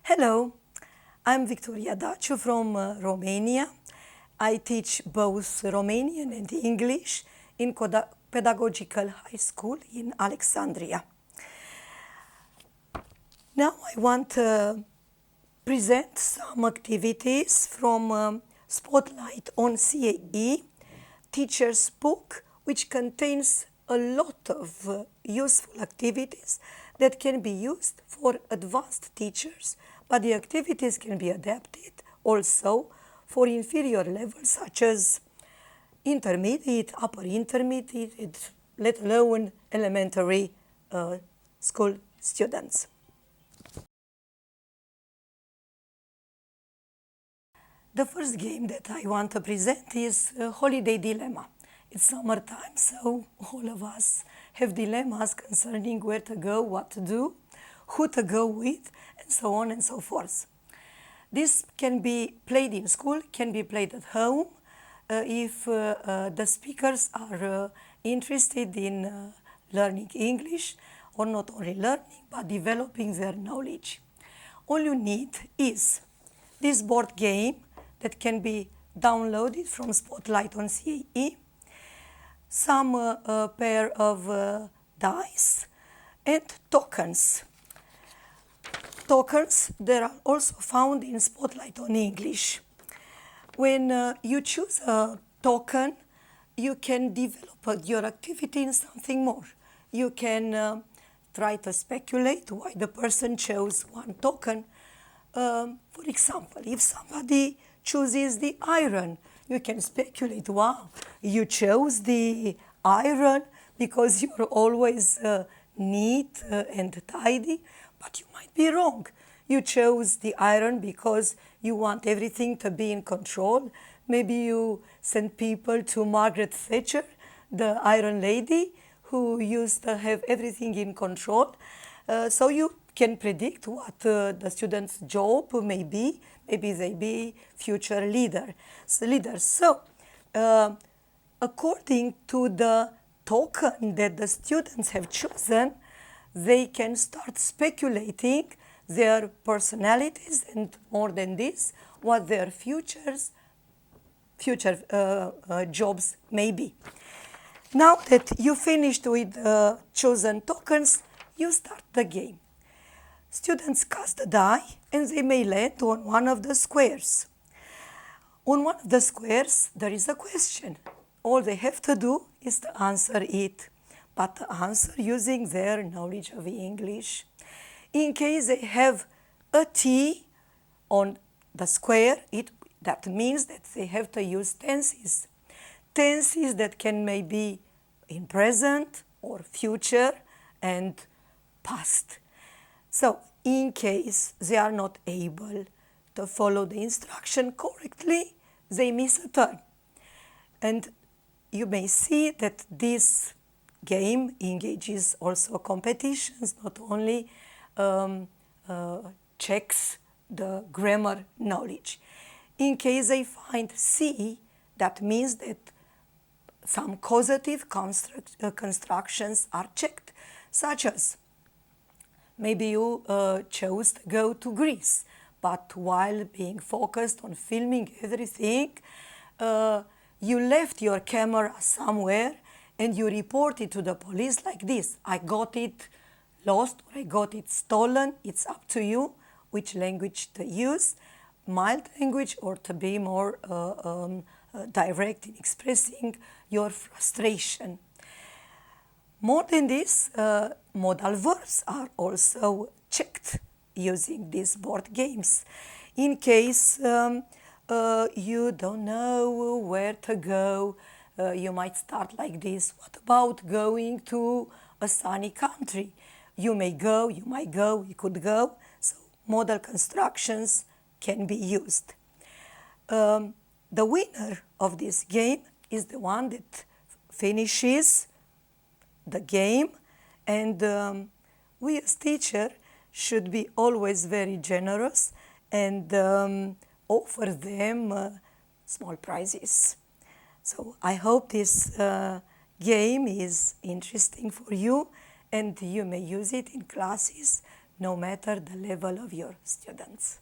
Hello, I'm Victoria Daciu from Romania. I teach both Romanian and English in Pedagogical High School in Alexandria. Now I want to present some activities from Spotlight on CAE, teacher's book, which contains a lot of useful activities that can be used for advanced teachers, but the activities can be adapted also for inferior levels such as intermediate, upper intermediate, let alone elementary school students. The first game that I want to present is Holiday Dilemma. It's summertime, so all of us have dilemmas concerning where to go, what to do, who to go with, and so on and so forth. This can be played in school, can be played at home, if the speakers are interested in learning English, or not only learning, but developing their knowledge. All you need is this board game that can be downloaded from Spotlight on CAE, some pair of dice, and tokens. Tokens that are also found in Spotlight on English. When you choose a token, you can develop your activity in something more. You can try to speculate why the person chose one token. For example, if somebody chooses the iron, you can speculate, wow, you chose the iron because you're always neat and tidy, but you might be wrong. You chose the iron because you want everything to be in control. Maybe you send people to Margaret Thatcher, the Iron Lady, who used to have everything in control. So you can predict what the student's job may be. Maybe they be future leaders. So according to the token that the students have chosen, they can start speculating their personalities and, more than this, what their future jobs may be. Now that you finished with the chosen tokens, you start the game. Students cast a die and they may land on one of the squares. On one of the squares, there is a question. All they have to do is to answer it, but to answer using their knowledge of English. In case they have a T on the square, that means that they have to use tenses. Tenses that can maybe in present or future and past. So, in case they are not able to follow the instruction correctly, they miss a turn. And you may see that this game engages also competitions, not only checks the grammar knowledge. In case they find C, that means that some causative constructions are checked, such as maybe you chose to go to Greece, but while being focused on filming everything, you left your camera somewhere and you reported to the police like this: I got it lost or I got it stolen. It's up to you which language to use, mild language or to be more direct in expressing your frustration. More than this, modal verbs are also checked using these board games. In case you don't know where to go, you might start like this: what about going to a sunny country? You may go, you might go, you could go. So modal constructions can be used. The winner of this game is the one that finishes the game, and we as teacher should be always very generous and offer them small prizes. So I hope this game is interesting for you and you may use it in classes no matter the level of your students.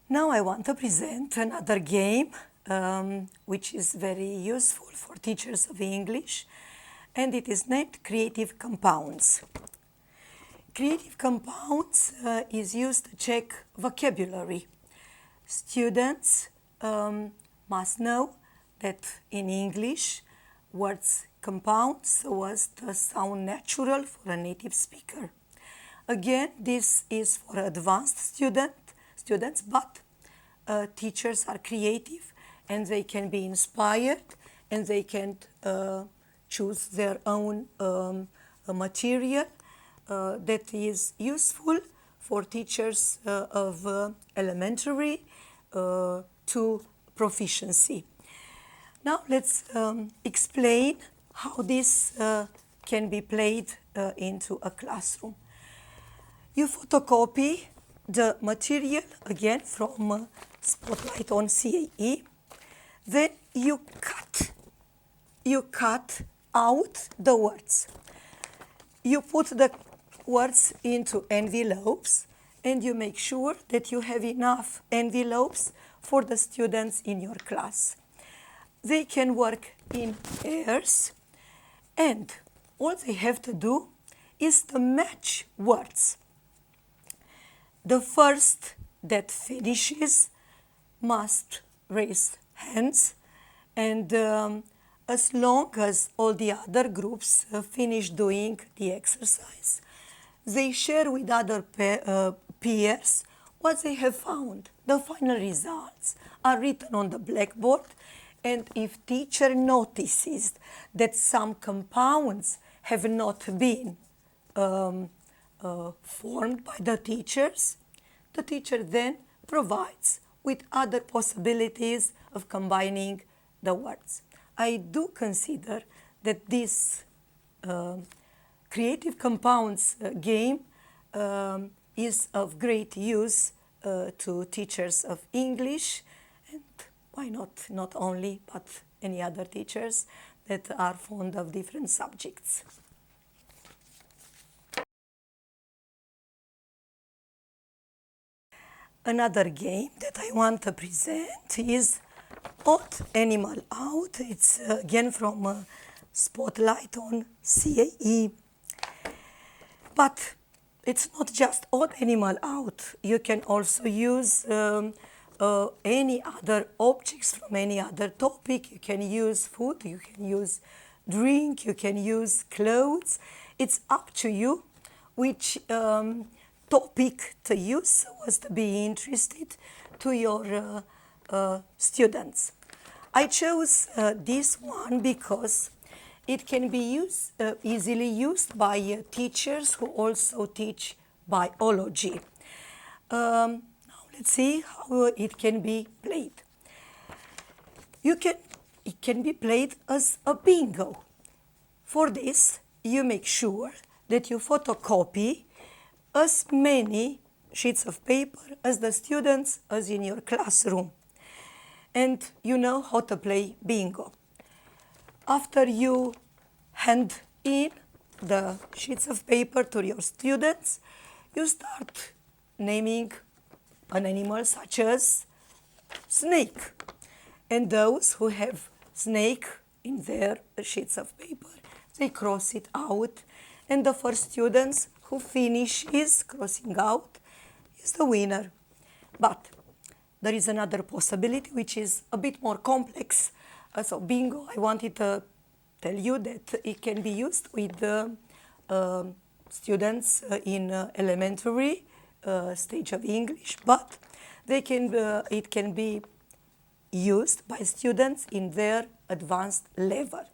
Now I want to present another game which is very useful for teachers of English, and it is named Creative Compounds. Creative Compounds is used to check vocabulary. Students must know that in English words compound so as to sound natural for a native speaker. Again, this is for advanced students, but teachers are creative and they can be inspired and they can choose their own material that is useful for teachers of elementary to proficiency. Now let's explain how this can be played into a classroom. You photocopy the material again from Spotlight on CAE. Then you cut out the words. You put the words into envelopes and you make sure that you have enough envelopes for the students in your class. They can work in pairs and all they have to do is to match words. The first that finishes must raise hands, and as long as all the other groups finish doing the exercise, they share with other peers what they have found. The final results are written on the blackboard, and if teacher notices that some compounds have not been formed by the teacher then provides with other possibilities of combining the words. I do consider that this Creative Compounds game is of great use to teachers of English, and why not only, but any other teachers that are fond of different subjects. Another game that I want to present is Odd Animal Out. It's again from Spotlight on CAE. But it's not just Odd Animal Out. You can also use any other objects from any other topic. You can use food, you can use drink, you can use clothes. It's up to you which topic to use so as to be interested to your students. I chose this one because it can be easily used by teachers who also teach biology. Now let's see how it can be played. It can be played as a bingo. For this, you make sure that you photocopy as many sheets of paper as the students as in your classroom. And you know how to play bingo. After you hand in the sheets of paper to your students, you start naming an animal such as snake. And those who have snake in their sheets of paper, they cross it out. And the first students who finishes crossing out is the winner. But there is another possibility which is a bit more complex. So bingo, I wanted to tell you that it can be used with students in elementary stage of English, but it can be used by students in their advanced level.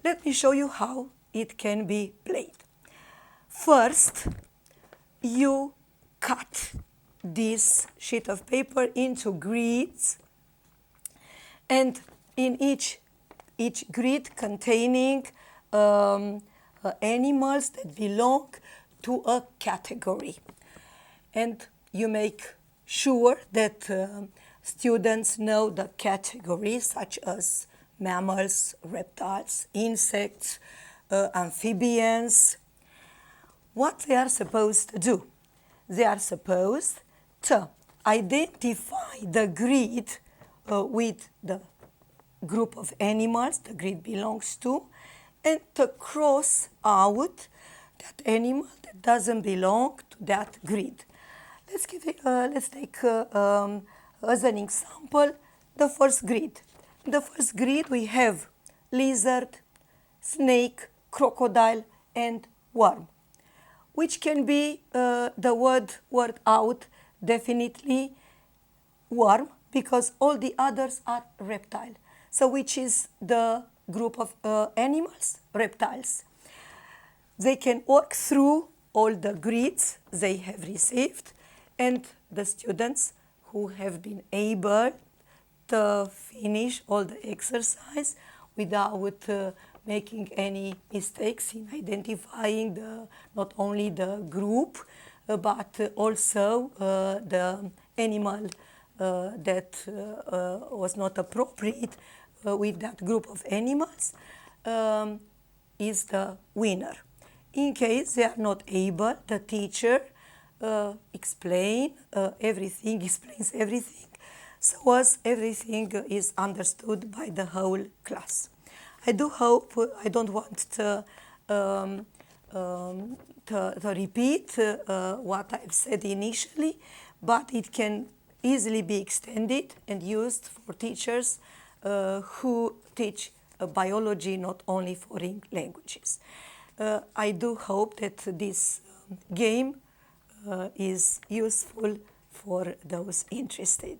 Let me show you how it can be played. First, you cut this sheet of paper into grids, and in each grid containing animals that belong to a category. And you make sure that students know the categories such as mammals, reptiles, insects, amphibians. What they are supposed to do? They are supposed to identify the grid with the group of animals the grid belongs to, and to cross out that animal that doesn't belong to that grid. Let's take as an example the first grid. In the first grid we have lizard, snake, crocodile, and worm, which can be the word out definitely worm, because all the others are reptile. So which is the group of animals? Reptiles. They can work through all the grids they have received, and the students who have been able to finish all the exercise without making any mistakes in identifying not only the group but also the animal that was not appropriate with that group of animals, is the winner. In case they are not able, the teacher explains everything, so as everything is understood by the whole class. I do hope, I don't want to repeat what I've said initially, but it can easily be extended and used for teachers who teach biology, not only foreign languages. I do hope that this game is useful for those interested.